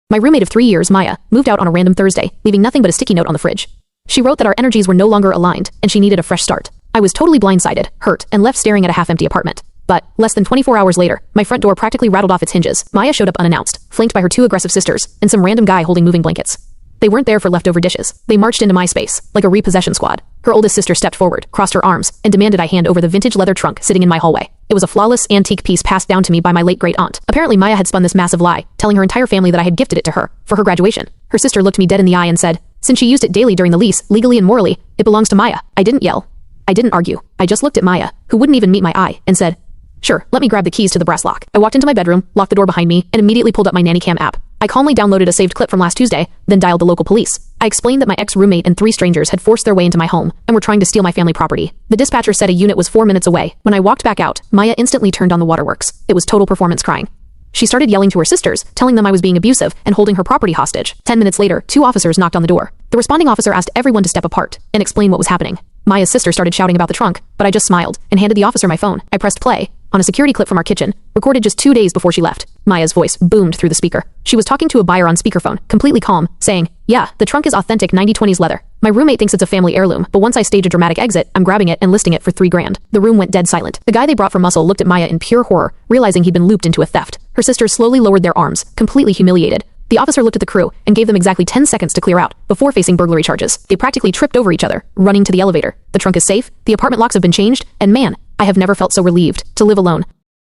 My roommate of 3 years, Maya, moved out on a random Thursday, leaving nothing but a sticky note on the fridge. She wrote that our energies were no longer aligned, and she needed a fresh start. I was totally blindsided, hurt, and left staring at a half-empty apartment. But, less than 24 hours later, my front door practically rattled off its hinges. Maya showed up unannounced, flanked by her 2 aggressive sisters, and some random guy holding moving blankets. They weren't there for leftover dishes. They marched into my space, like a repossession squad. Her oldest sister stepped forward, crossed her arms, and demanded I hand over the vintage leather trunk sitting in my hallway. It was a flawless, antique piece passed down to me by my late great-aunt. Apparently Maya had spun this massive lie, telling her entire family that I had gifted it to her, for her graduation. Her sister looked me dead in the eye and said, since she used it daily during the lease, legally and morally, it belongs to Maya. I didn't yell. I didn't argue. I just looked at Maya, who wouldn't even meet my eye, and said, sure, let me grab the keys to the brass lock. I walked into my bedroom, locked the door behind me, and immediately pulled up my nanny-cam app. I calmly downloaded a saved clip from last Tuesday, then dialed the local police. I explained that my ex-roommate and 3 strangers had forced their way into my home and were trying to steal my family property. The dispatcher said a unit was 4 minutes away. When I walked back out, Maya instantly turned on the waterworks. It was total performance crying. She started yelling to her sisters, telling them I was being abusive and holding her property hostage. 10 minutes later, 2 officers knocked on the door. The responding officer asked everyone to step apart and explain what was happening. Maya's sister started shouting about the trunk, but I just smiled and handed the officer my phone. I pressed play on a security clip from our kitchen, recorded just 2 days before she left. Maya's voice boomed through the speaker. She was talking to a buyer on speakerphone, completely calm, saying, yeah, the trunk is authentic 1920s leather. My roommate thinks it's a family heirloom, but once I stage a dramatic exit, I'm grabbing it and listing it for $3,000. The room went dead silent. The guy they brought for muscle looked at Maya in pure horror, realizing he'd been looped into a theft. Her sisters slowly lowered their arms, completely humiliated. The officer looked at the crew and gave them exactly 10 seconds to clear out before facing burglary charges. They practically tripped over each other, running to the elevator. The trunk is safe, the apartment locks have been changed, and man, I have never felt so relieved to live alone.